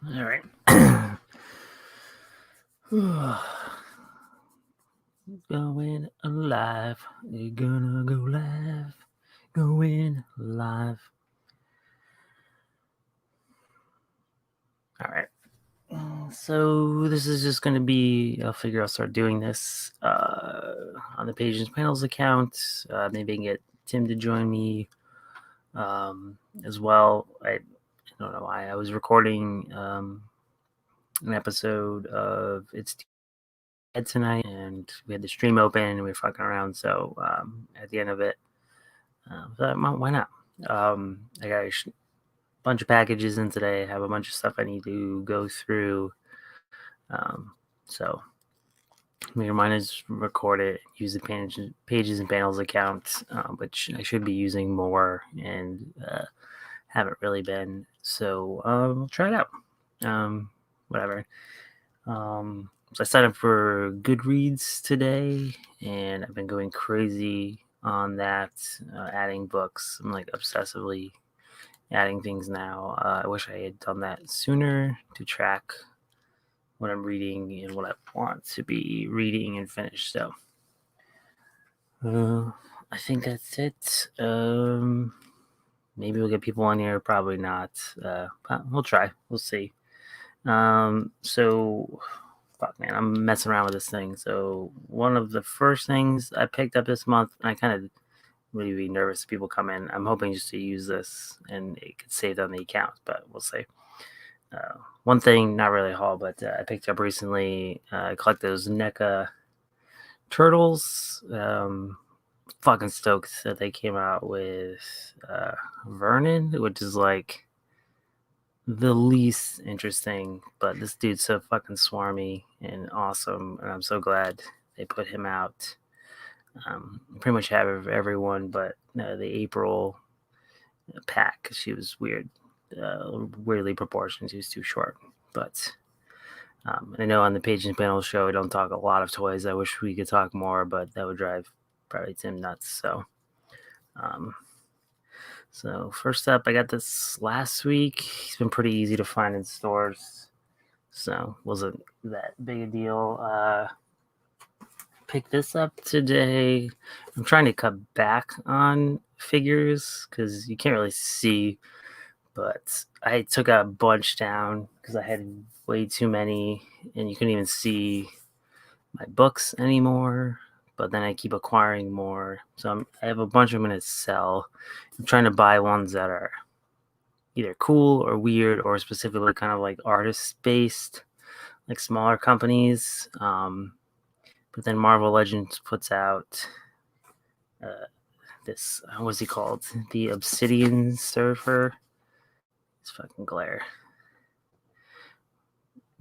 All right. Going alive. You're gonna go live. Going live. All right. So this is just going to be, I'll figure I'll start doing this on the Pages Panels account. Maybe I can get Tim to join me as well. I don't know why. I was recording an episode of It's Dead tonight, and we had the stream open and we were fucking around. So at the end of it, I thought, why not? I got a bunch of packages in today. I have a bunch of stuff I need to go through. So your mine is record it, use the pages and panels account, which I should be using more and haven't really been. So we'll try it out. Whatever. So I signed up for Goodreads today, and I've been going crazy on that, adding books. I'm like obsessively adding things now. I wish I had done that sooner to track what I'm reading and what I want to be reading and finish. So I think that's it. Maybe we'll get people on here, probably not. But we'll try. We'll see. So fuck, man, I'm messing around with this thing. So one of the first things I picked up this month, and I kind of really be nervous if people come in. I'm hoping just to use this and it could save on the account, but we'll see. One thing, not really a haul, but I picked up recently, I collect those NECA turtles. Fucking stoked that they came out with Vernon, which is like the least interesting, but this dude's so fucking swarmy and awesome, and I'm so glad they put him out. Pretty much have everyone but the April pack, because she was weird, weirdly proportioned. She was too short, but I know on the Page and Panel show we don't talk a lot of toys. I wish we could talk more, but that would drive probably Tim nuts. So first up, I got this last week. It's been pretty easy to find in stores, so wasn't that big a deal. Picked this up today. I'm trying to cut back on figures because you can't really see, but I took a bunch down because I had way too many, and you couldn't even see my books anymore. But then I keep acquiring more, so I have a bunch I'm going to sell. I'm trying to buy ones that are either cool or weird or specifically kind of like artist-based, like smaller companies. But then Marvel Legends puts out this, what's he called? The Obsidian Surfer. It's fucking glare.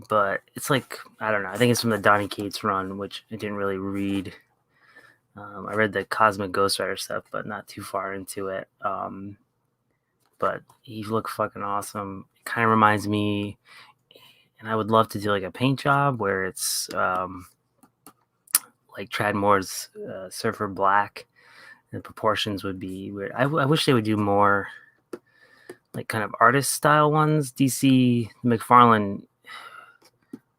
But it's like, I don't know. I think it's from the Donny Cates run, which I didn't really read. I read the Cosmic Ghost Rider stuff, but not too far into it. But he looked fucking awesome. It kind of reminds me, and I would love to do like a paint job where it's like Trad Moore's Surfer Black. The proportions would be weird. I wish they would do more like kind of artist style ones. DC McFarlane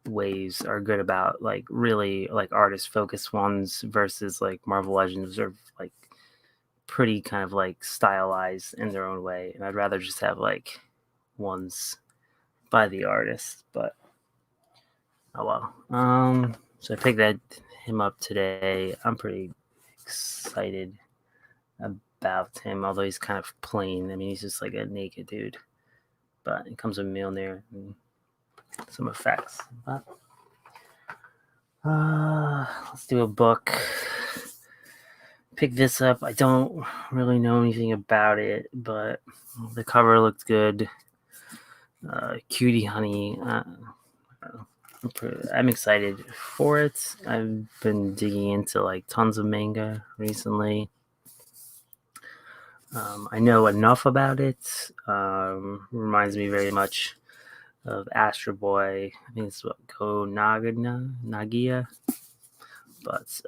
waves are good about like really like artist focused ones versus like Marvel Legends are like pretty kind of like stylized in their own way, and I'd rather just have like ones by the artist. But oh well. So I picked him up today. I'm pretty excited about him, although he's kind of plain. I mean, he's just like a naked dude, but it comes with Mjolnir and some effects. But let's do a book. Pick this up. I don't really know anything about it, but the cover looked good. Cutie Honey. I'm excited for it. I've been digging into like tons of manga recently. I know enough about it. Reminds me very much of Astro Boy. I think it's what Go Nagia. But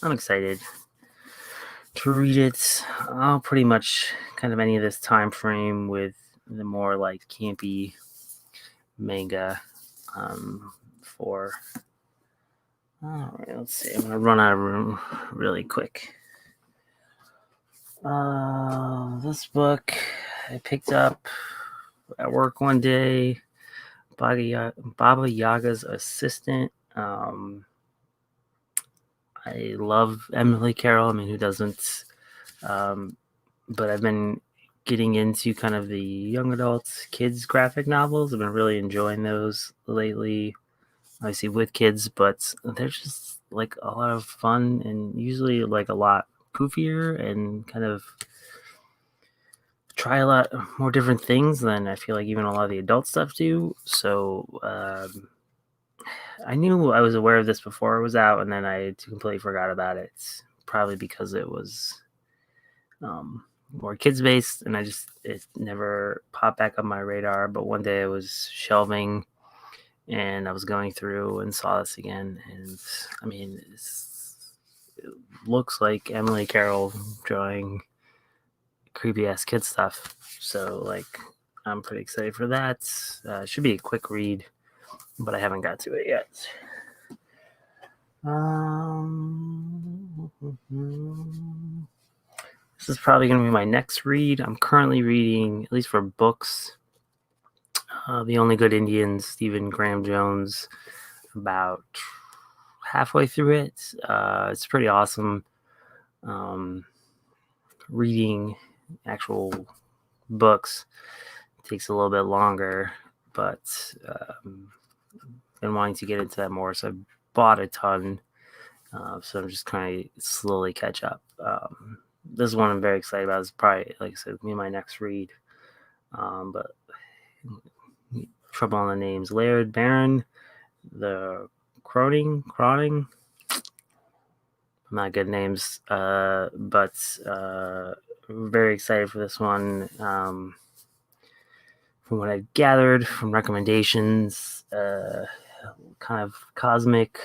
I'm excited to read it. I'll pretty much kind of any of this time frame with the more like campy manga for. All right, let's see. I'm gonna run out of room really quick. This book I picked up at work one day. Baba Yaga's Assistant. I love Emily Carroll. I mean, who doesn't? But I've been getting into kind of the young adults, kids graphic novels. I've been really enjoying those lately. Obviously with kids, but they're just like a lot of fun and usually like a lot goofier and kind of try a lot more different things than I feel like even a lot of the adult stuff do. So I knew I was aware of this before it was out, and then I completely forgot about it. Probably because it was more kids based, and it never popped back on my radar. But one day I was shelving, and I was going through and saw this again, and I mean, it looks like Emily Carroll drawing creepy ass kid stuff. So like, I'm pretty excited for that. It should be a quick read, but I haven't got to it yet. This is probably going to be my next read. I'm currently reading, at least for books, The Only Good Indians, Stephen Graham Jones, about halfway through it. It's pretty awesome. Reading actual books takes a little bit longer, but been wanting to get into that more, so I bought a ton. So I'm just trying to slowly catch up. This one I'm very excited about. It's probably, like I said, me my next read. But trouble on the names. Laird Baron, the Croning. Not good names, but very excited for this one. From what I've gathered from recommendations, kind of cosmic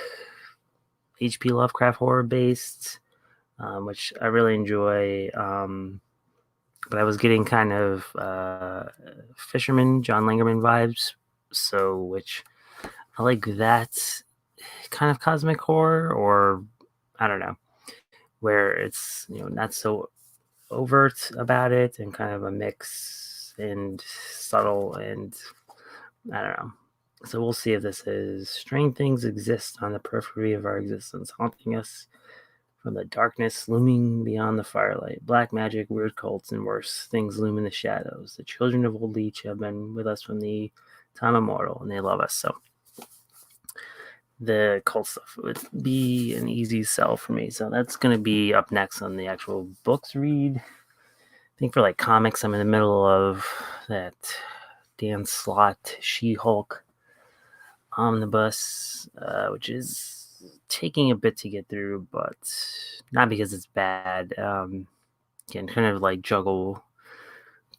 H.P. Lovecraft horror based, which I really enjoy. But I was getting kind of Fisherman, John Langerman vibes, so which I like that kind of cosmic horror, or I don't know, where it's not so overt about it and kind of a mix and subtle, and I don't know. So we'll see if this is strange things exist on the periphery of our existence, haunting us from the darkness looming beyond the firelight. Black magic, weird cults, and worse things loom in the shadows. The children of Old Leech have been with us from the time immemorial, and they love us. So the cult stuff would be an easy sell for me. So that's going to be up next on the actual books read. I think for like comics, I'm in the middle of that Dan Slott She-Hulk omnibus, which is taking a bit to get through, but not because it's bad. Again, kind of like juggle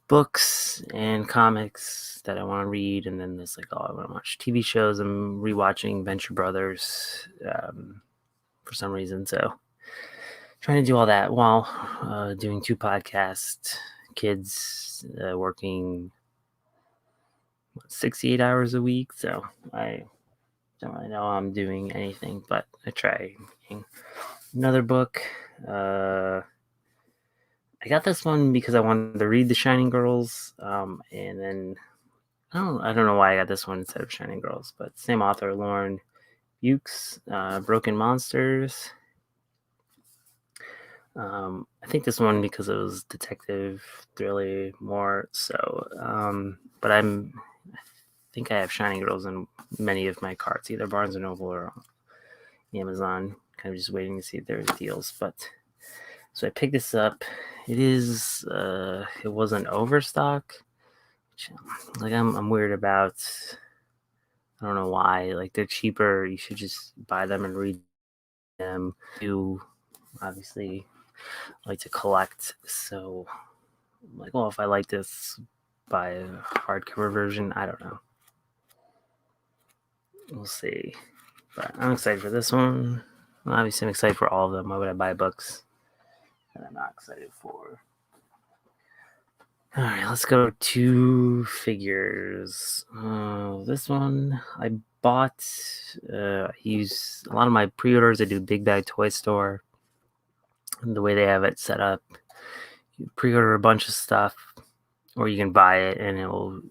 books and comics that I want to read, and then there's like, I want to watch TV shows. I'm rewatching Venture Brothers for some reason, so trying to do all that while doing 2 podcasts, kids, working 68 hours a week, so I don't really know how I'm doing anything, but I try. Another book. I got this one because I wanted to read The Shining Girls, and then I don't know why I got this one instead of Shining Girls, but same author, Lauren Ukes, Broken Monsters. I think this one because it was detective thriller more so, but I think I have Shining Girls in many of my carts, either Barnes & Noble or Amazon, kind of just waiting to see if there's deals. But so I picked this up. It wasn't overstock, which like I'm weird about. I don't know why. Like, they're cheaper. You should just buy them and read them. You obviously like to collect, so I'm like, well, if I like this, buy a hardcover version. I don't know. We'll see. But I'm excited for this one. Well, obviously, I'm excited for all of them. Why would I buy books that I'm not excited for? All right, let's go to figures. This one I bought. I use a lot of my pre-orders. I do Big Bag Toy Store. And the way they have it set up, you pre-order a bunch of stuff, or you can buy it, and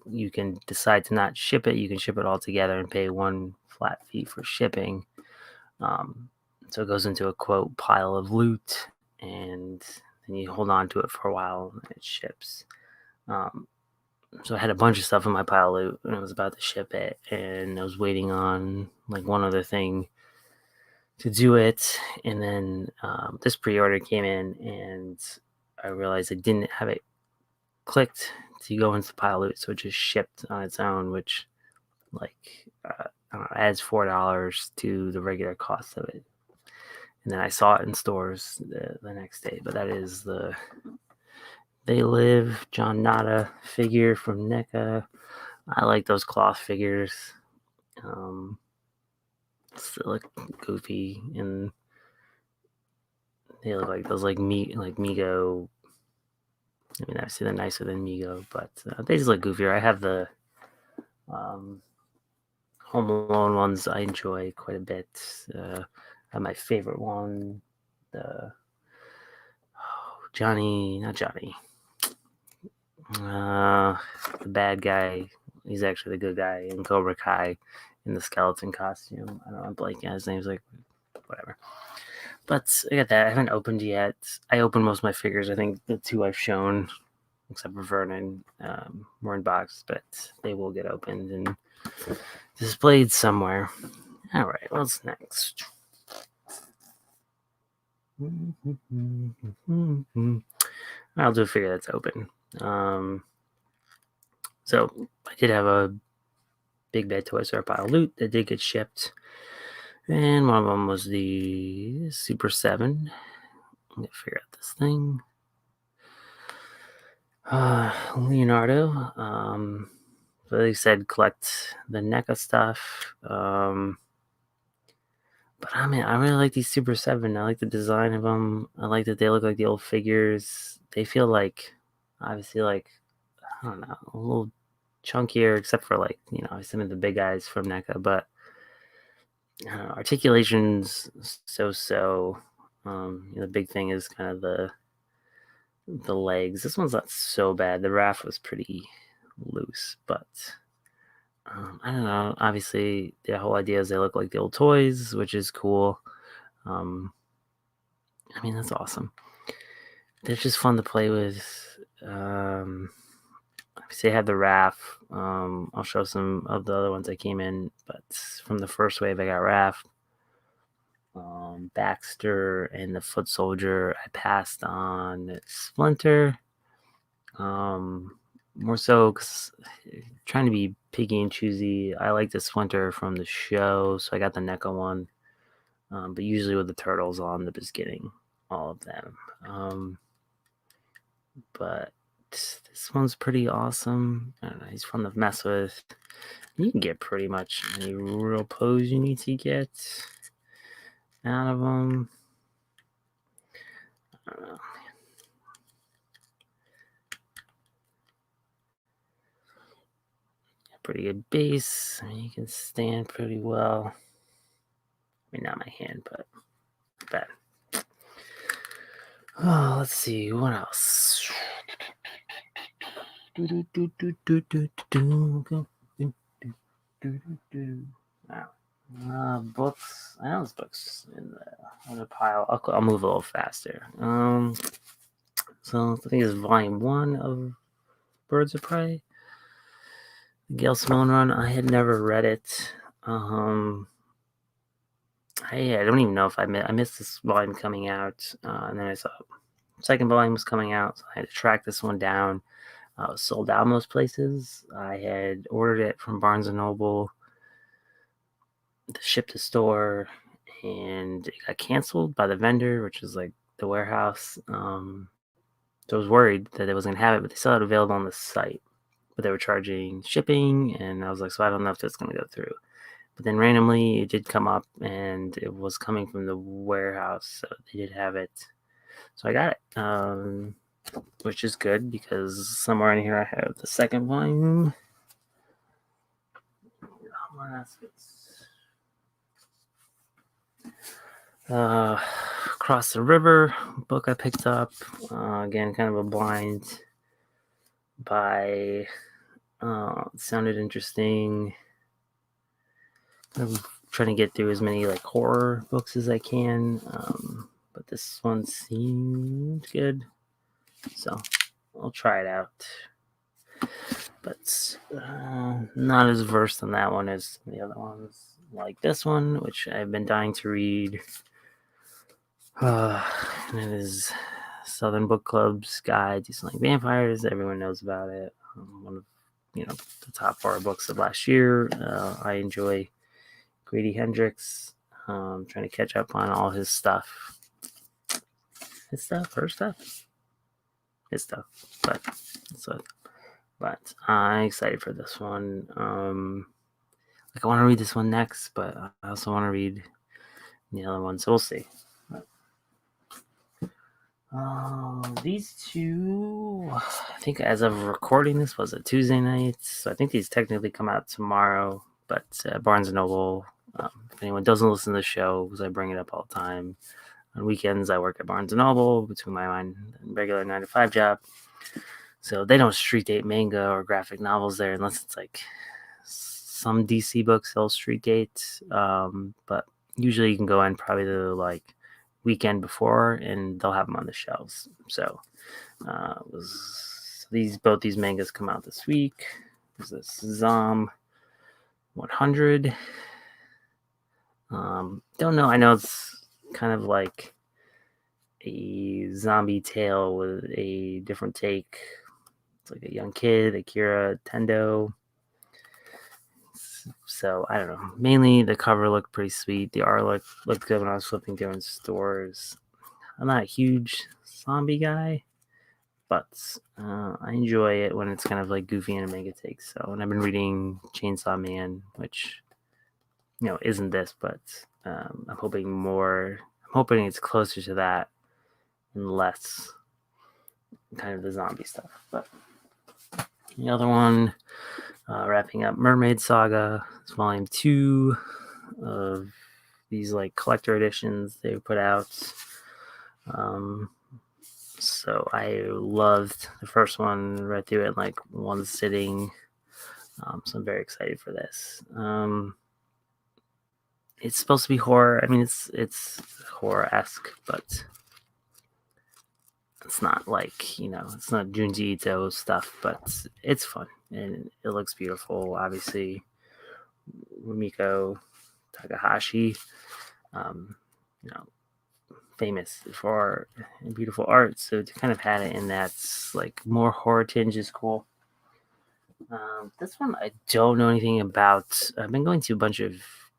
you can decide to not ship it. You can ship it all together and pay one flat fee for shipping. Um, so it goes into a quote pile of loot, and then you hold on to it for a while, and it ships. Um, so I had a bunch of stuff in my pile of loot, and I was about to ship it, and I was waiting on like one other thing to do it, and then this pre-order came in, and I realized I didn't have it clicked to go into the pile of loot, so it just shipped on its own, which like I don't know, adds $4 to the regular cost of it. And then I saw it in stores the next day, but that is the They Live John Nada figure from NECA. I like those cloth figures. They look goofy, and they look like those like Mego. I mean, obviously they're nicer than Mego, but they just look goofier. I have the Home Alone ones. I enjoy quite a bit. I have my favorite one, the not Johnny. The bad guy. He's actually the good guy in Cobra Kai in the skeleton costume. I don't know, I'm blanking. His name's like whatever. But I got that. I haven't opened yet. I opened most of my figures. I think the two I've shown, except for Vernon, were in box, but they will get opened and displayed somewhere. All right, what's next? I'll do a figure that's open. So I did have a Big Bad Toy Store pile of loot that did get shipped, and one of them was the Super 7. I'm gonna figure out this thing. Leonardo. So they said collect the NECA stuff. But I mean, I really like these Super 7. I like the design of them. I like that they look like the old figures. They feel like, obviously, like, I don't know, a little chunkier, except for, like, some of the big guys from NECA. But, I don't know, articulation's so. The big thing is kind of the legs. This one's not so bad. The raft was pretty loose, but I don't know. Obviously, the whole idea is they look like the old toys, which is cool. I mean, that's awesome. They're just fun to play with. Obviously, I have the raft. I'll show some of the other ones that came in, but from the first wave, I got raft, Baxter, and the Foot Soldier. I passed on Splinter. More so because trying to be picky and choosy. I like the Splinter from the show, so I got the NECA one. But usually with the turtles, I'll end up just getting all of them. But this one's pretty awesome. I don't know, he's fun to mess with. You can get pretty much any real pose you need to get out of them. I don't know. Pretty good base. I mean, you can stand pretty well. I mean, not my hand, but bad. Oh, let's see. What else? Books. I know there's books in the pile. I'll move a little faster. So I think it's volume 1 of Birds of Prey. The Gail Simone run. I had never read it. I don't even know if I missed this volume coming out, and then I saw the second volume was coming out, so I had to track this one down. It was sold out most places. I had ordered it from Barnes & Noble to ship to store, and it got canceled by the vendor, which is like the warehouse. So I was worried that it wasn't going to have it, but they still had it available on the site. But they were charging shipping, and I was like, so I don't know if that's going to go through. But then randomly it did come up, and it was coming from the warehouse, so they did have it. So I got it. which is good because somewhere in here I have the second volume. Across the River book I picked up. Again, kind of a blind buy. It sounded interesting. I'm trying to get through as many like horror books as I can, but this one seemed good, so I'll try it out. But not as versed on that one as the other ones, like this one, which I've been dying to read. And it is Southern Book Club's Guide to Slaying Vampires. Everyone knows about it. One of the top horror books of last year. I enjoy Grady Hendrix. Trying to catch up on all his stuff. His stuff, her stuff, his stuff. But I'm excited for this one. I want to read this one next, but I also want to read the other one, so we'll see. These two, I think as of recording this, was a Tuesday night, so I think these technically come out tomorrow, but Barnes & Noble, if anyone doesn't listen to the show, because I bring it up all the time, on weekends I work at Barnes & Noble between my regular 9-to-5 job, so they don't street date manga or graphic novels there unless it's like some DC books they'll street date, but usually you can go in probably the like weekend before and they'll have them on the shelves. So both these mangas come out this week. There's this Zom 100. Don't know. I know it's kind of like a zombie tale with a different take. It's like a young kid, Akira Tendo. So I don't know. Mainly the cover looked pretty sweet. The art looked good when I was flipping through in stores. I'm not a huge zombie guy, but I enjoy it when it's kind of like goofy and a manga take. So, and I've been reading Chainsaw Man, which isn't this, but I'm hoping it's closer to that and less kind of the zombie stuff. But the other one, wrapping up Mermaid Saga, it's volume 2 of these like collector editions they put out. So I loved the first one, read through it in like one sitting. So I'm very excited for this. It's supposed to be horror. I mean, it's horror-esque, but it's not like, it's not Junji Ito stuff, but it's fun and it looks beautiful. Obviously, Rumiko Takahashi, famous for beautiful art, so to kind of have it in that like more horror tinge is cool. This one I don't know anything about. I've been going to a bunch of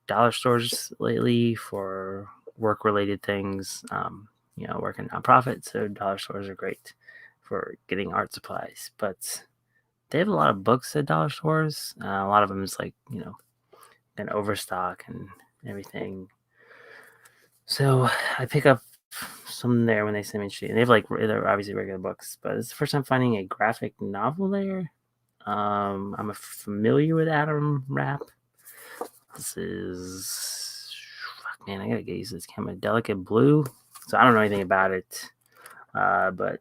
dollar stores lately for work-related things. Working nonprofit, so dollar stores are great for getting art supplies. But they have a lot of books at dollar stores. A lot of them is like an overstock and everything. So I pick up some there when they send me shit. And they're obviously regular books, but it's the first time finding a graphic novel there. I'm familiar with Adam Rapp. This is I gotta get used to this camera. Delicate Blue. So I don't know anything about it, but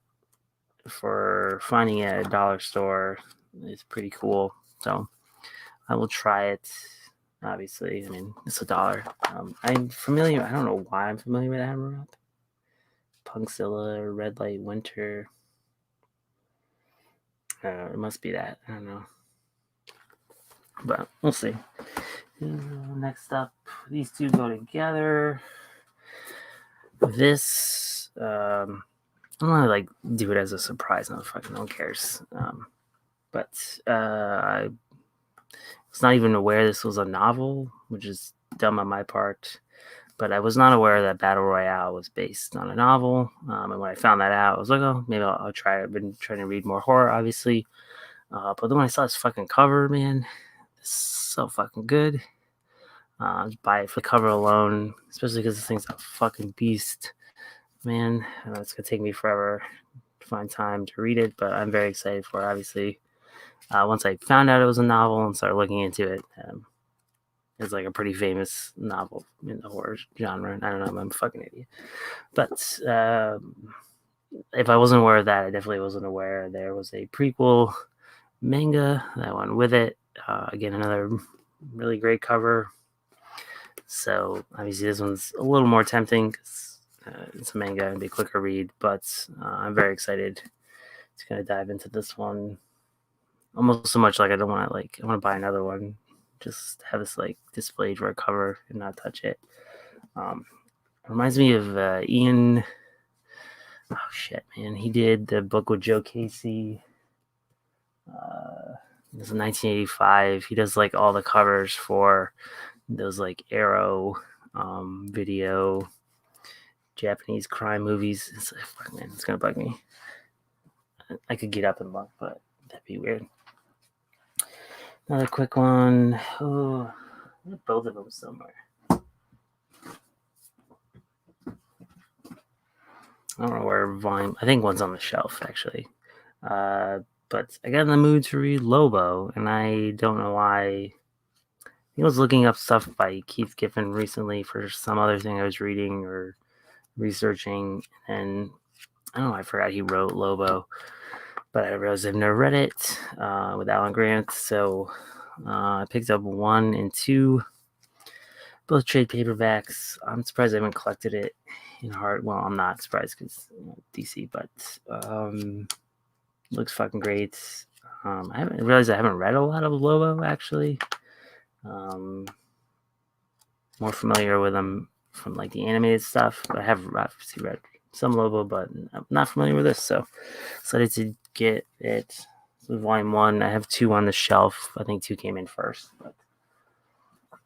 for finding it at a dollar store, it's pretty cool. So I will try it. Obviously, I mean it's $1. I'm familiar. I don't know why I'm familiar with Adam Rapp. Punkzilla, Red Light Winter. It must be that. I don't know. But we'll see. Next up, these two go together. This, I'm gonna do it as a surprise. No one cares. But I was not even aware this was a novel, which is dumb on my part. But I was not aware that Battle Royale was based on a novel. And when I found that out, I was like, oh, maybe I'll try it. I've been trying to read more horror, obviously. But then when I saw this fucking cover, man, it's so fucking good. Just buy it for the cover alone, especially because this thing's a fucking beast. Man, I know it's going to take me forever to find time to read it, but I'm very excited for it. Obviously, once I found out it was a novel and started looking into it, it's like a pretty famous novel in the horror genre. And I don't know, I'm a fucking idiot. But if I wasn't aware of that, I definitely wasn't aware there was a prequel manga that went with it. Again, another really great cover. So obviously this one's a little more tempting because it's a manga and be a quicker read, but I'm very excited to kind of dive into this one. Almost so much like I want to buy another one, just have this like displayed for a cover and not touch it. It reminds me of Ian. Oh shit, man! He did the book with Joe Casey. It was in 1985. He does like all the covers for those like Arrow video Japanese crime movies. It's gonna bug me. I could get up and look, but that'd be weird. Another quick one. Oh, I have both of them somewhere. I don't know where volume. I think one's on the shelf actually. But I got in the mood to read Lobo, and I don't know why. I was looking up stuff by Keith Giffen recently for some other thing I was reading or researching, and I don't know, I forgot he wrote Lobo, but I realized I've never read it with Alan Grant, so I picked up 1 and 2, both trade paperbacks. I'm surprised I haven't collected it in hard. Well, I'm not surprised because DC, but looks fucking great. I haven't realized I haven't read a lot of Lobo actually. More familiar with them from like the animated stuff, but I have obviously read some Lobo, but I'm not familiar with this, so excited to get it. This is volume 1. I have 2 on the shelf. I think 2 came in first, but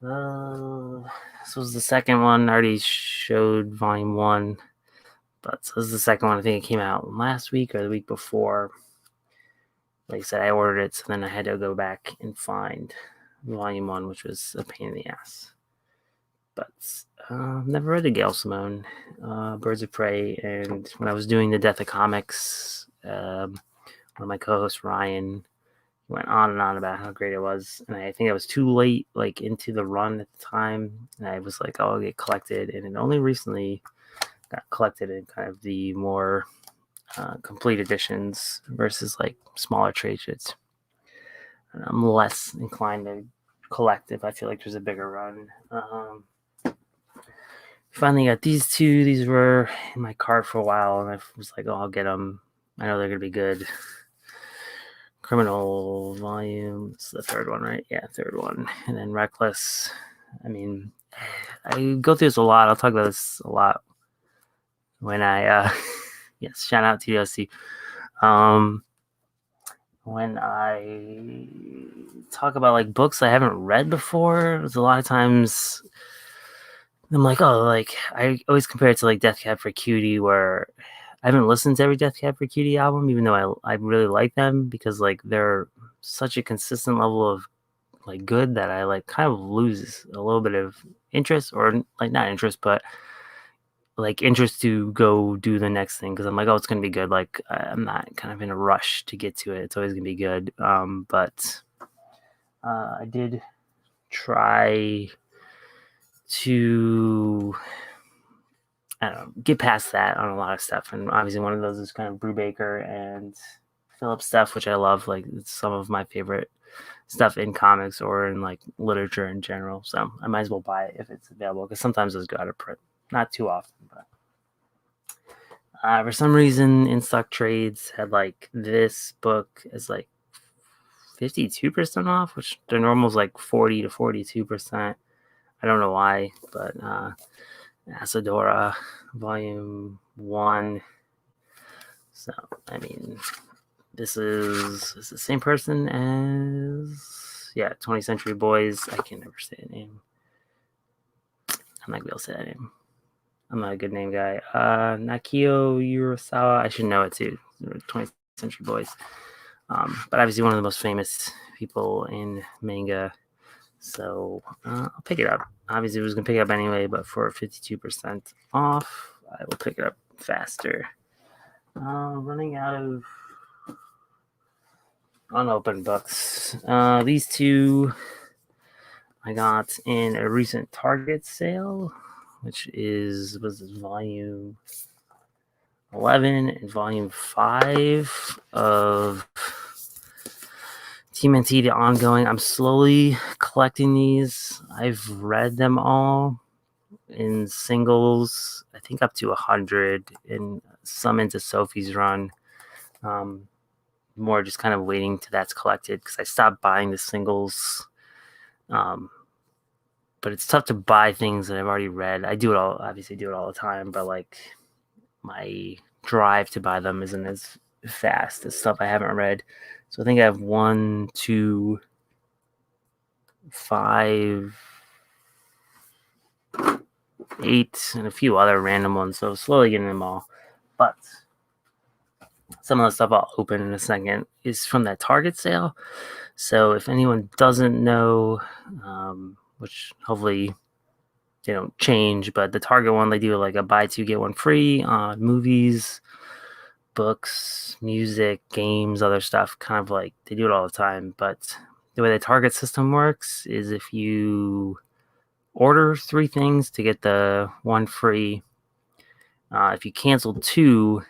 this was the second one. I already showed volume 1, but this is the second one. I think it came out last week or the week before. Like I said, I ordered it, so then I had to go back and find volume 1, which was a pain in the ass. But never read the Gail Simone, Birds of Prey, and when I was doing the Death of Comics, one of my co-hosts, Ryan, went on and on about how great it was, and I think I was too late, like, into the run at the time, and I was like, oh, I'll get collected, and it only recently got collected in kind of the more complete editions versus, like, smaller trade shits. And I'm less inclined to collect if I feel like there's a bigger run. Finally got these 2. These were in my cart for a while, and I was like, oh, I'll get them. I know they're going to be good. Criminal volume. It's the 3rd one, right? Yeah, 3rd one. And then Reckless. I mean, I go through this a lot. I'll talk about this a lot when I, yes, shout out to TDLC. When I talk about like books I haven't read before, there's a lot of times I'm like, oh, like I always compare it to like Death Cab for Cutie, where I haven't listened to every Death Cab for Cutie album, even though I really like them, because like they're such a consistent level of like good that I like kind of lose a little bit of interest, or like not interest, but like interest to go do the next thing, because I'm like, oh, it's gonna be good. Like I'm not kind of in a rush to get to it. It's always gonna be good. But I did try to, I don't know, get past that on a lot of stuff, and obviously one of those is kind of Brubaker and Phillips stuff, which I love. Like it's some of my favorite stuff in comics or in like literature in general. So I might as well buy it if it's available, because sometimes those go out of print. Not too often, but for some reason, In Stock Trades had like this book as like 52% off, which their normal is like 40 to 42%. I don't know why, but Asadora Volume 1. So, I mean, this is the same person as, 20th Century Boys. I can never say the name. I'm not going to be able to say that name. I'm not a good name guy. Nakio Urasawa. I should know it too. 20th Century Boys. But obviously one of the most famous people in manga. So I'll pick it up. Obviously I was going to pick it up anyway, but for 52% off, I will pick it up faster. Running out of unopened books. These two I got in a recent Target sale, which was volume 11 and volume 5 of TMNT, the ongoing. I'm slowly collecting these. I've read them all in singles, I think up to 100, and some into Sophie's run. More just kind of waiting till that's collected because I stopped buying the singles. But it's tough to buy things that I've already read. I do it all the time, but like my drive to buy them isn't as fast as stuff I haven't read. So I think I have 1, 2, 5, 8, and a few other random ones. So slowly getting them all. But some of the stuff I'll open in a second is from that Target sale. So if anyone doesn't know, which hopefully they don't change, but the Target one, they do like a buy two, get one free on movies, books, music, games, other stuff. Kind of like they do it all the time. But the way the Target system works is if you order 3 things to get the one free, if you cancel 2,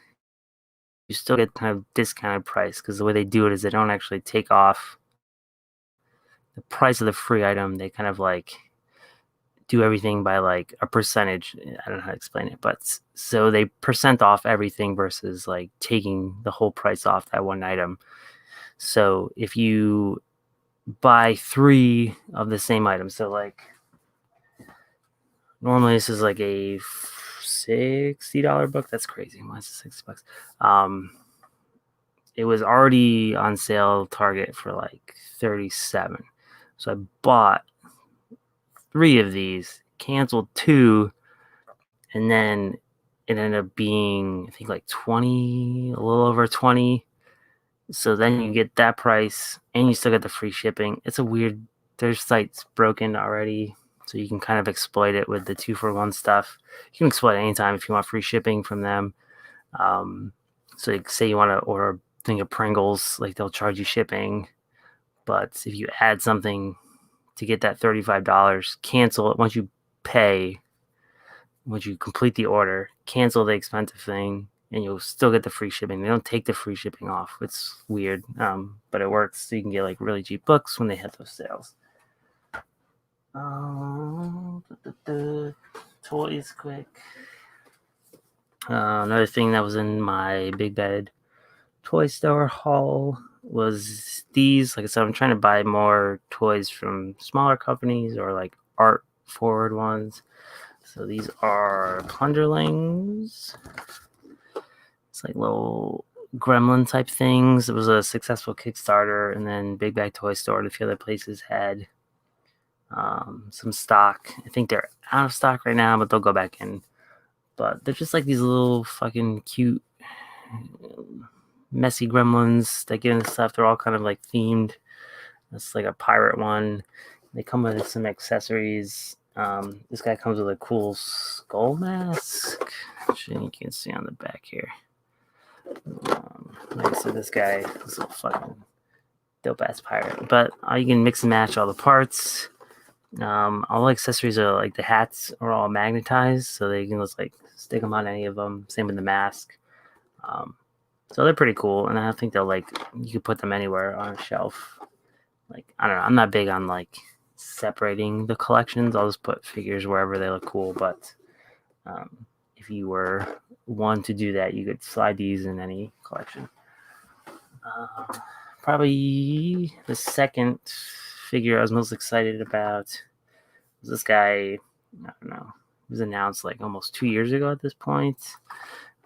you still get kind of discounted price, because the way they do it is they don't actually take off the price of the free item. They kind of like do everything by like a percentage. I don't know how to explain it, but so they percent off everything versus like taking the whole price off that one item. So if you buy 3 of the same item, so like normally this is like a $60 book. That's crazy. Why is it $60? It was already on sale Target for like $37. So I bought 3 of these, canceled 2, and then it ended up being, I think, like 20, a little over 20. So then you get that price and you still get the free shipping. It's a weird, their site's broken already, so you can kind of exploit it with the 2-for-1 stuff. You can exploit it anytime if you want free shipping from them. So say you want to order a thing of Pringles, like they'll charge you shipping. But if you add something to get that $35, cancel it once you pay, once you complete the order, cancel the expensive thing, and you'll still get the free shipping. They don't take the free shipping off. It's weird, but it works. So you can get like really cheap books when they hit those sales. Toys quick. Another thing that was in my Big Bad Toy Store haul was these. Like I said, I'm trying to buy more toys from smaller companies or like art forward ones. So these are Plunderlings. It's like little gremlin type things. It was a successful Kickstarter, and then Big Bag Toy Store and a few other places had some stock. I think they're out of stock right now, but they'll go back in. But they're just like these little fucking cute, messy gremlins that get into stuff. They're all kind of like themed. It's like a pirate one. They come with some accessories. This guy comes with a cool skull mask, which you can see on the back here. Like I said, this guy is a fucking dope ass pirate. But you can mix and match all the parts. All the accessories are like the hats are all magnetized, so they can just like stick them on any of them. Same with the mask. So they're pretty cool, and I think they'll like you could put them anywhere on a shelf. Like I don't know, I'm not big on like separating the collections. I'll just put figures wherever they look cool. But if you were one to do that, you could slide these in any collection. Probably the second figure I was most excited about was this guy. I don't know. It was announced like almost 2 years ago at this point.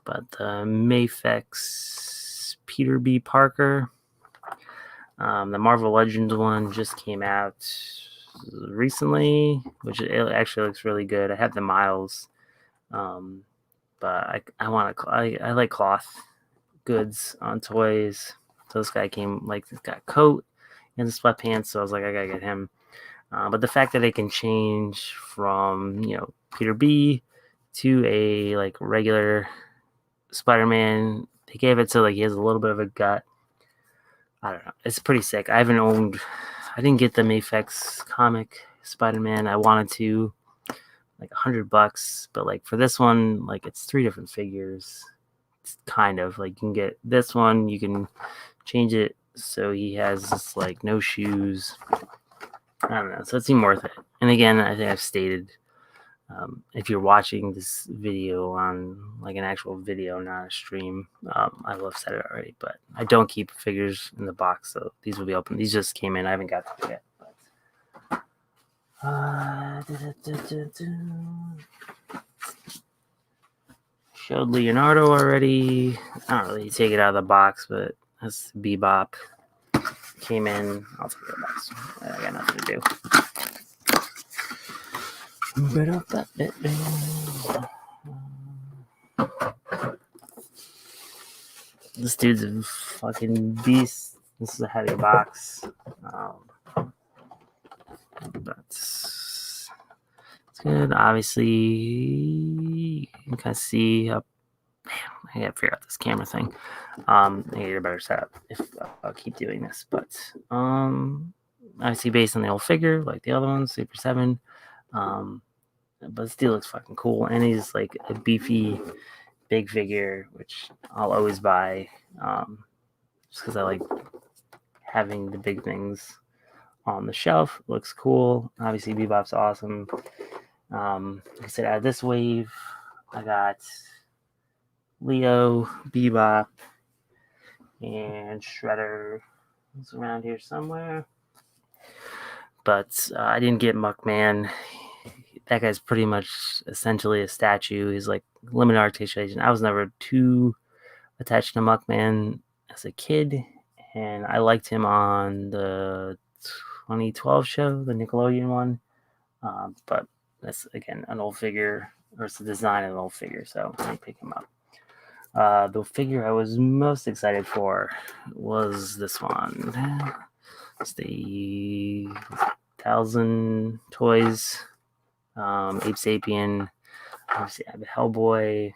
But the Mafex Peter B. Parker. The Marvel Legends one just came out recently, which it actually looks really good. I have the Miles, but I like cloth goods on toys. So this guy came like this got a coat and sweatpants, so I was like, I gotta get him. But the fact that they can change from Peter B to a like regular Spider-Man They gave it so like he has a little bit of a gut. I don't know. It's pretty sick. I didn't get the Mafex comic Spider-Man. I wanted to, like $100, but like for this one, like it's 3 different figures. It's kind of like you can get this one, you can change it so he has this like no shoes. I don't know. So it seemed worth it. And again, I think I've stated, if you're watching this video on like an actual video, not a stream, I will have said it already, but I don't keep figures in the box, so these will be open. These just came in. I haven't got them yet. Showed Leonardo already. I don't really take it out of the box, but that's Bebop. Came in. I'll take the box. I got nothing to do. This dude's a fucking beast. This is a heavy box. That's good. Obviously, you can kind of see up. I gotta figure out this camera thing. I need a better setup if I'll keep doing this. But obviously based on the old figure, like the other ones, Super 7. But this dude looks fucking cool, and he's like a beefy, big figure, which I'll always buy, just because I like having the big things on the shelf. Looks cool. Obviously, Bebop's awesome. Like I said, out of this wave, I got Leo, Bebop, and Shredder. It's around here somewhere. But I didn't get Muckman. That guy's pretty much essentially a statue. He's like limited articulation. I was never too attached to Muckman as a kid, and I liked him on the 2012 show, the Nickelodeon one. But that's, again, an old figure, or it's the design of an old figure, so let me pick him up. The figure I was most excited for was this one. It's the 1,000 Toys Ape Sapien. Obviously, I have a Hellboy.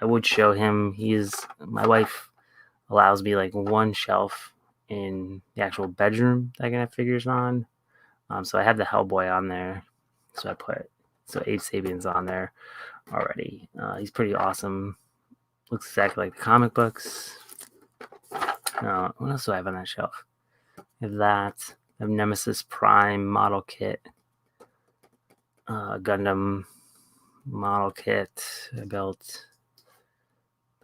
I would show him. My wife allows me like one shelf in the actual bedroom that I can have figures on. So I have the Hellboy on there. So Ape Sapien's on there already. He's pretty awesome. Looks exactly like the comic books. What else do I have on that shelf? I have that. I have Nemesis Prime model kit. Gundam model kit. I built.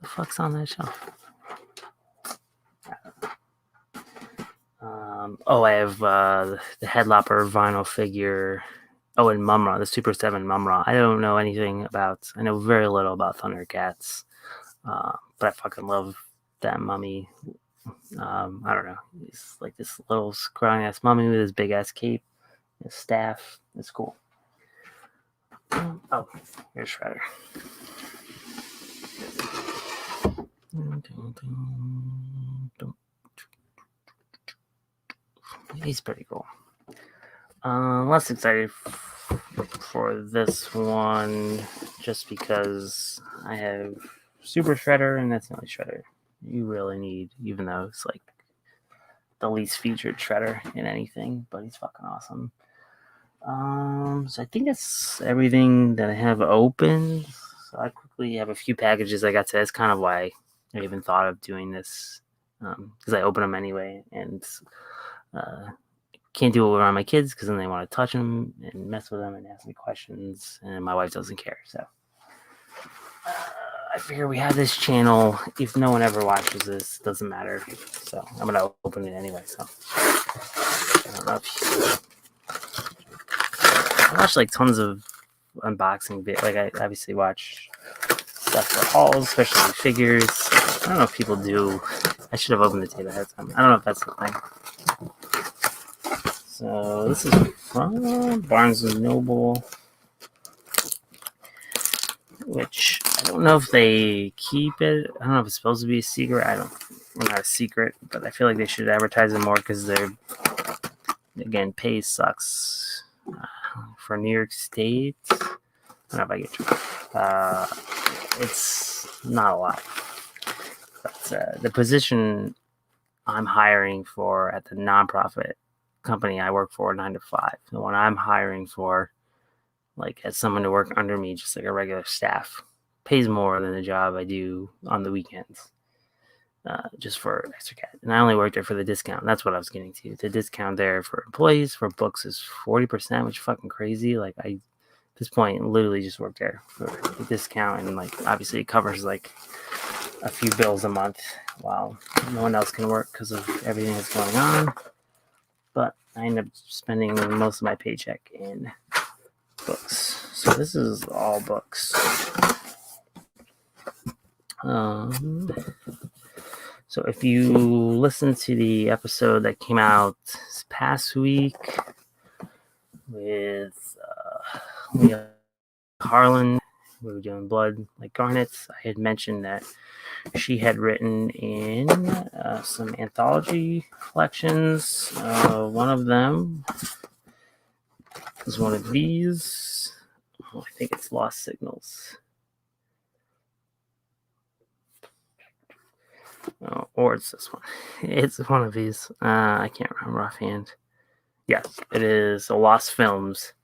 The fuck's on that shelf? I have the Headlopper vinyl figure. Oh, and Mumra, the Super 7 Mumra. I don't know anything about. I know very little about Thundercats, but I fucking love that mummy. I don't know. He's like this little scrawny ass mummy with his big ass cape, his staff. It's cool. Oh, here's Shredder. He's pretty cool. Less excited for this one just because I have Super Shredder, and that's the only Shredder you really need, even though it's like the least featured Shredder in anything, but he's fucking awesome. So I think that's everything that I have open. So I quickly have a few packages I got today. That's kind of why I even thought of doing this, because I open them anyway, and can't do it around my kids because then they want to touch them and mess with them and ask me questions, and my wife doesn't care. So I figure we have this channel. If no one ever watches this, it doesn't matter. So I'm gonna open it anyway. So I don't know if I watch like tons of unboxing videos. Like I obviously watch stuff for hauls, especially figures. I don't know if people do. I should have opened the tape ahead of time. I don't know if that's the thing. So this is from Barnes & Noble, which I don't know if they keep it. I don't know if it's supposed to be a secret. We're not a secret, but I feel like they should advertise it more because again, pay sucks. For New York State, I don't know if I get you. It's not a lot. the position I'm hiring for at the nonprofit company I work for 9 to 5. The one I'm hiring for, like as someone to work under me, just like a regular staff, pays more than the job I do on the weekends. Just for extra cash. And I only worked there for the discount. That's what I was getting to. The discount there for employees for books is 40%, which is fucking crazy. Like I, at this point, literally just worked there for the discount, and like obviously it covers like a few bills a month while no one else can work because of everything that's going on. But I end up spending most of my paycheck in books. So this is all books. So if you listen to the episode that came out this past week with Leah Harlan, we were doing Blood Like Garnets, I had mentioned that she had written in some anthology collections. One of them is one of these. I think it's Lost Signals. Or it's this one. It's one of these. I can't remember offhand. Yes, it is Lost Films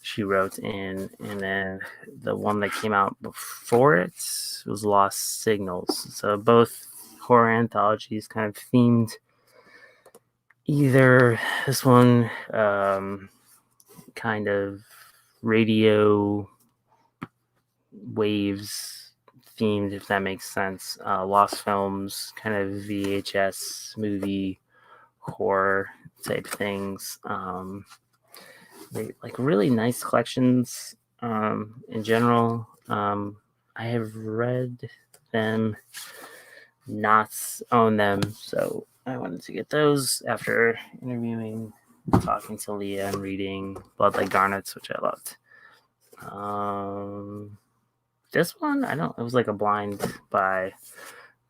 she wrote in, and then the one that came out before it was Lost Signals. So both horror anthologies kind of themed either this one kind of radio waves themed, if that makes sense. Lost Films, kind of VHS movie horror type things. They like really nice collections in general. I have read them, not own them, so I wanted to get those after interviewing, talking to Leah, and reading Blood Like Garnets, which I loved. This one, it was like a blind buy,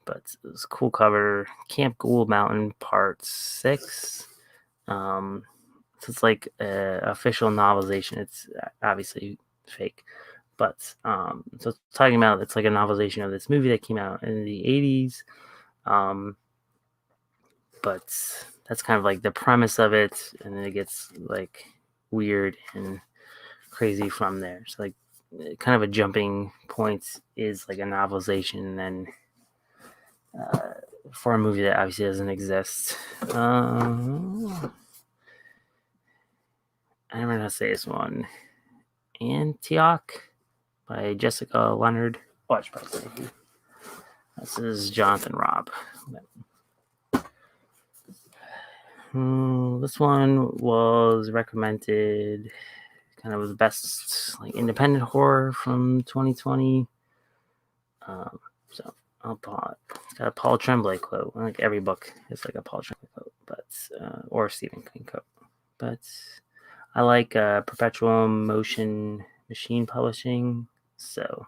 but it was a cool cover. Camp Ghoul Mountain Part 6. So it's like an official novelization. It's obviously fake, but so it's talking about, it's like a novelization of this movie that came out in the 80s. But that's kind of like the premise of it, and then it gets like weird and crazy from there. So like kind of a jumping point is like a novelization, and then for a movie that obviously doesn't exist. I don't know how to say this one. Antioch by Jessica Leonard. Oh, I should probably say here. This is Jonathan Robb. This one was recommended kind of the best like independent horror from 2020. So I'll pause. It's got a Paul Tremblay quote. Like every book is like a Paul Tremblay quote, but or Stephen King quote. But I like Perpetual Motion Machine Publishing. So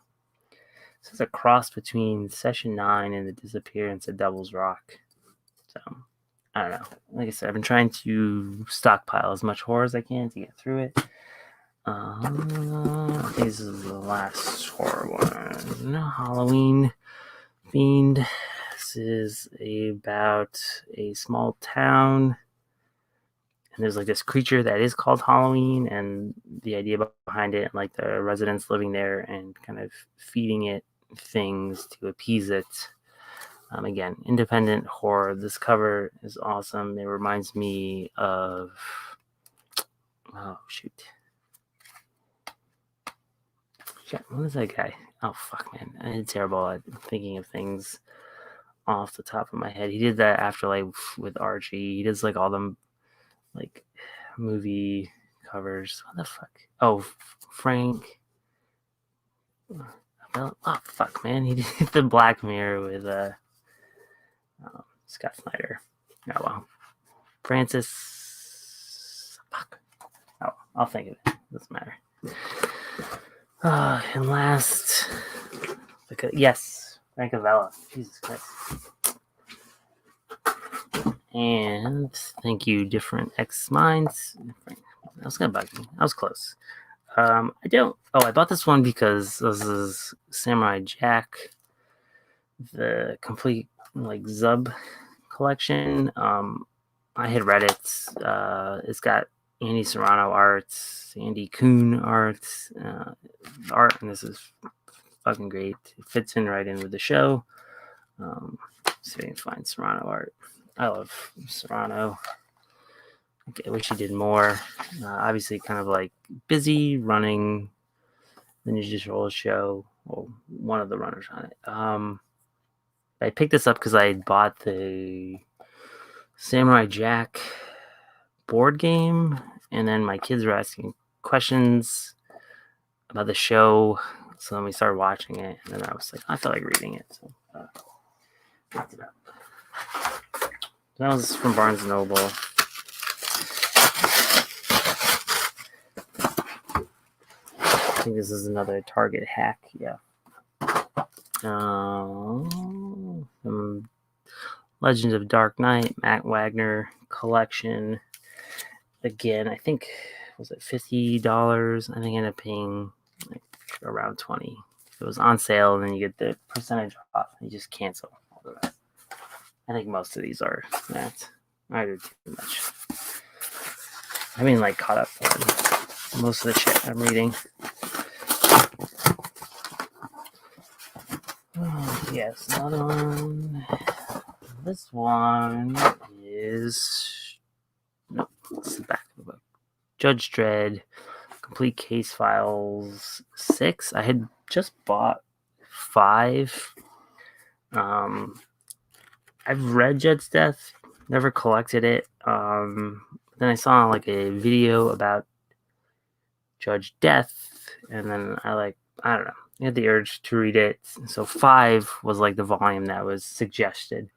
this is a cross between Session 9 and The Disappearance of Devil's Rock. So I don't know. Like I said, I've been trying to stockpile as much horror as I can to get through it. I think this is the last horror one. Halloween themed. This is about a small town, and there's like this creature that is called Halloween, and the idea behind it, like the residents living there and kind of feeding it things to appease it. Again, independent horror. This cover is awesome. It reminds me of what is that guy? Oh fuck, man, I'm terrible at thinking of things off the top of my head. He did that Afterlife with Archie. He does like all them like movie covers. What the fuck? Oh, Frank. Oh fuck, man, he did the Black Mirror with Scott Snyder. Oh well, Francis. Fuck. Oh, I'll think of it. Doesn't matter. And last, yes, Frank Avella. Jesus Christ. And thank you, Different X Minds. That was gonna bug me. I was close. I bought this one because this is Samurai Jack, the complete like Zub collection. I had read it. It's got Andy Serrano arts, Andy Kuhn arts, art, and this is fucking great. It fits in right in with the show. See if I can find Serrano art. I love Serrano. Okay, I wish he did more. Obviously, kind of like busy running the Ninja Turtle show. Well, one of the runners on it. I picked this up because I bought the Samurai Jack board game, and then my kids were asking questions about the show, so then we started watching it, and then I was like, I felt like reading it, so picked it up. That was from Barnes & Noble. I think this is another Target hack, yeah. Legends of Dark Knight, Matt Wagner collection. Again, I think, was it $50? I think I ended up paying like around $20. It was on sale, and then you get the percentage off. You just cancel all the rest. I think most of these are that. I did too much. I mean, like, caught up on most of the shit I'm reading. Oh, yes, another one. This one is... Nope, it's the back of the book. Judge Dredd, Complete Case Files 6. I had just bought 5. I've read Jed's Death, never collected it. Then I saw like a video about Judge Death, and then I don't know, I had the urge to read it. So 5 was like the volume that was suggested.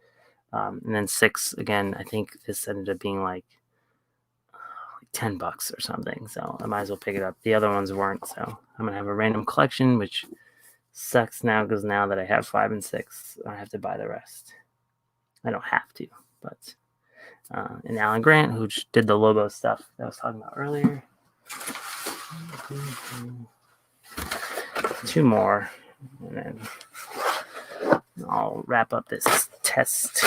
And then 6, again, I think this ended up being like $10 or something. So I might as well pick it up. The other ones weren't, so I'm gonna have a random collection, which sucks now because now that I have 5 and 6, I have to buy the rest. I don't have to, but and Alan Grant, who did the Lobo stuff that I was talking about earlier. 2 more, and then I'll wrap up this test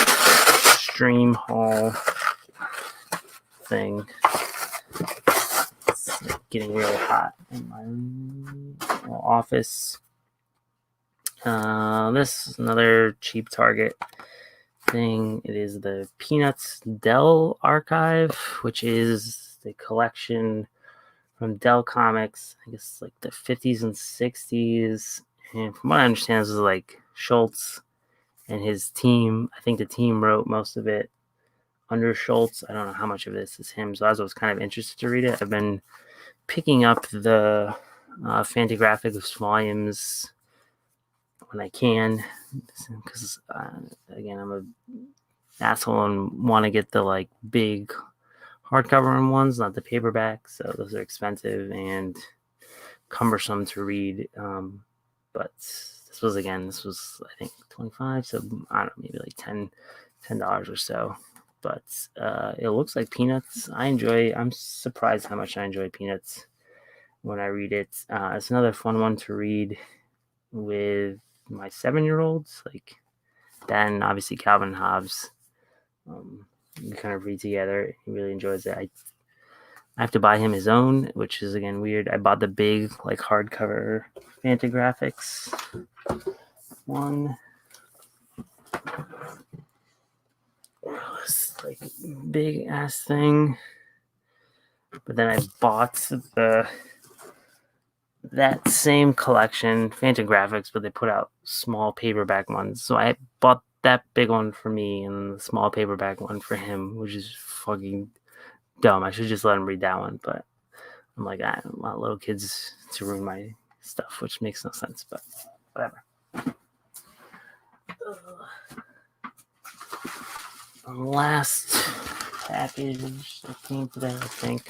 stream haul thing. It's getting really hot in my office. This is another cheap Target thing. It is the Peanuts Dell Archive, which is the collection from Dell Comics, I guess like the 50s and 60s. And from what I understand, this is like Schultz and his team. I think the team wrote most of it under Schultz. I don't know how much of this is him, so I was kind of interested to read it. I've been picking up the Fantagraphics volumes when I can, because again, I'm an asshole and want to get the like big hardcover ones, not the paperback. So those are expensive and cumbersome to read. But this was I think $25, so I don't know, maybe like $10 or so. But it looks like Peanuts. I'm surprised how much I enjoy Peanuts when I read it. It's another fun one to read with my 7-year-olds, like that, and obviously Calvin Hobbes. We kind of read together. He really enjoys it. I have to buy him his own, which is again weird. I bought the big like hardcover Fantagraphics one. This like big ass thing. But then I bought that same collection, Fantagraphics, but they put out small paperback ones. So I bought that big one for me and the small paperback one for him, which is fucking dumb. I should just let him read that one, but I'm like, I don't want little kids to ruin my stuff, which makes no sense, but whatever. The last package that came today, I think.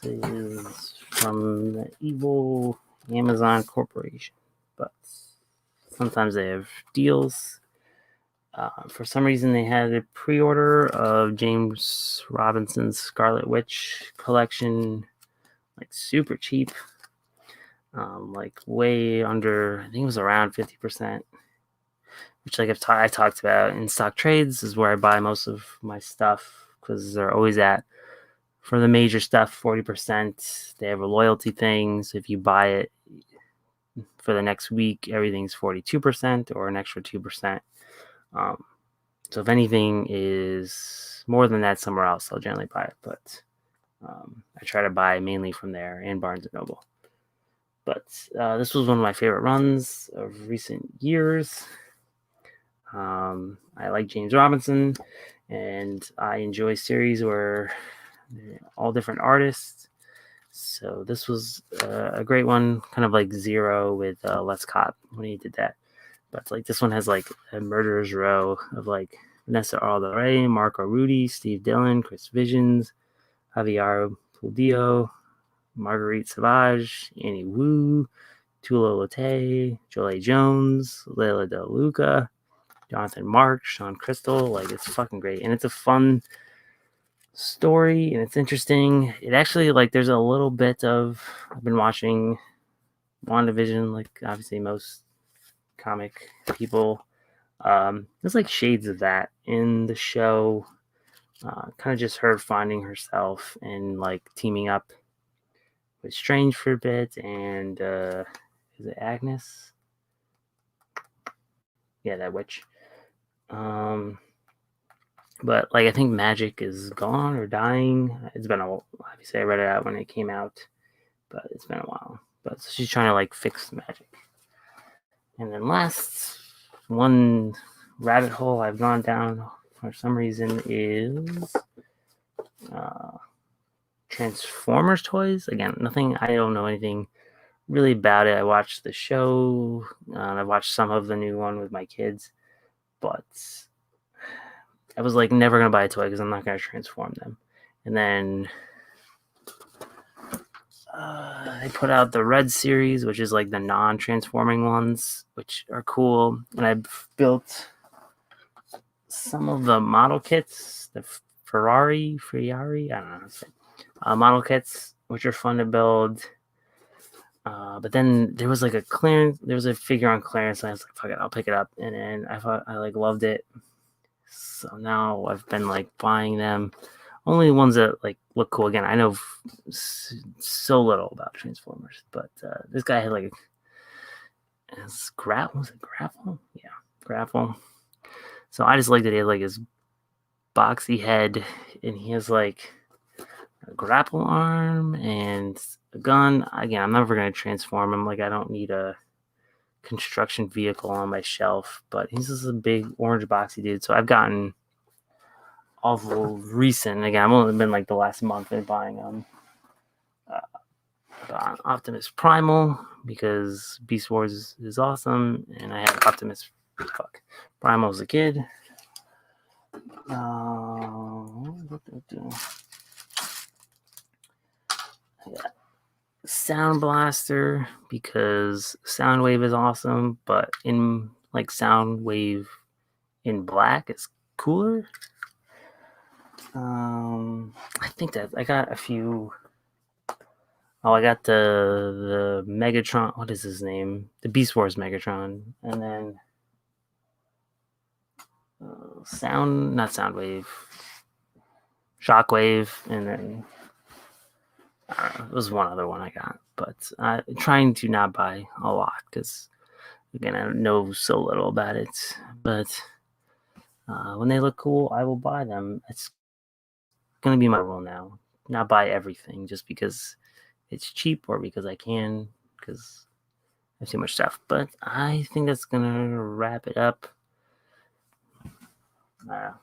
This is from the evil Amazon Corporation, but sometimes they have deals. For some reason, they had a pre-order of James Robinson's Scarlet Witch collection like super cheap, like way under. I think it was around 50%. Which like I talked about in stock trades is where I buy most of my stuff because they're always at, for the major stuff, 40%. They have a loyalty thing, so if you buy it for the next week, everything's 42% or an extra 2%. So if anything is more than that somewhere else, I'll generally buy it. But I try to buy mainly from there and Barnes & Noble. But this was one of my favorite runs of recent years. I like James Robinson, and I enjoy series where all different artists. So this was a great one, kind of like Zero with Les Cott when he did that. But like this one has like a murderer's row of like Vanessa Alderey, Marco Rudy, Steve Dillon, Chris Visions, Javier Pulido, Marguerite Savage, Annie Wu, Tula Lotay, Jolie Jones, Leila Del Luca, Jonathan Mark, Sean Crystal. Like, it's fucking great. And it's a fun story, and it's interesting. It actually, like, there's a little bit of, I've been watching WandaVision, like, obviously most comic people. There's, like, shades of that in the show. Kind of just her finding herself and, like, teaming up with Strange for a bit, and, is it Agnes? Yeah, that witch. But like I think magic is gone or dying. It's been obviously I read it out when it came out, but it's been a while. But so she's trying to like fix magic. And then last one rabbit hole I've gone down for some reason is Transformers toys. Again, nothing. I don't know anything really about it. I watched the show. And I watched some of the new one with my kids, but I was like never gonna buy a toy because I'm not gonna transform them. And then they put out the Red series, which is like the non-transforming ones, which are cool. And I've built some of the model kits, the Ferrari, I don't know how to say, model kits, which are fun to build. But then there was like there was a figure on clearance, and I was like, fuck it, I'll pick it up. And then I thought I like loved it. So now I've been like buying them. Only ones that like look cool. Again, I know so little about Transformers, but this guy had like grapple. Was it grapple? Yeah, grapple. So I just like that he had like his boxy head, and he has like a grapple arm and a gun. Again, I'm never gonna transform him. Like I don't need a construction vehicle on my shelf, but he's just a big orange boxy dude. So I've gotten all the recent. Again, I've only been like the last month in buying them. Optimus Primal because Beast Wars is awesome, and I had Optimus Primal as a kid. I got Sound Blaster because Soundwave is awesome, but in like Soundwave in black is cooler. I think that I got a few. Oh, I got the Megatron. What is his name? The Beast Wars Megatron, and then not Soundwave, Shockwave, and then I don't know, it was one other one I got. But I'm trying to not buy a lot because again I know so little about it. But when they look cool, I will buy them. It's gonna be my rule now. Not buy everything just because it's cheap or because I can, because I have too much stuff. But I think that's gonna wrap it up.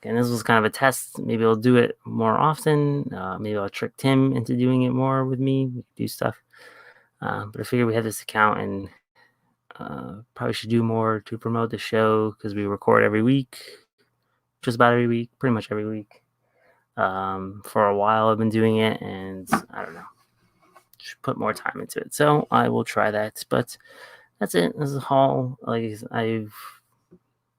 And this was kind of a test. Maybe I'll do it more often. Maybe I'll trick Tim into doing it more with me. We could do stuff. But I figured we have this account and probably should do more to promote the show because we record every week, just about every week, pretty much every week. For a while I've been doing it, and I don't know, should put more time into it. So I will try that. But that's it. This is all. Like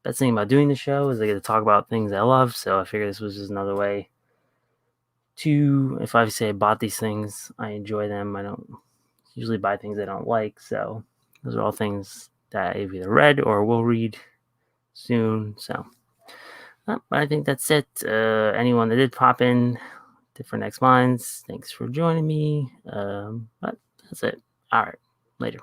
best thing about doing the show is I get to talk about things I love. So I figured this was just another way Two, if I say I bought these things, I enjoy them. I don't usually buy things I don't like. So those are all things that I've either read or will read soon. So but I think that's it. Anyone that did pop in, Different X Minds, thanks for joining me. But that's it. All right. Later.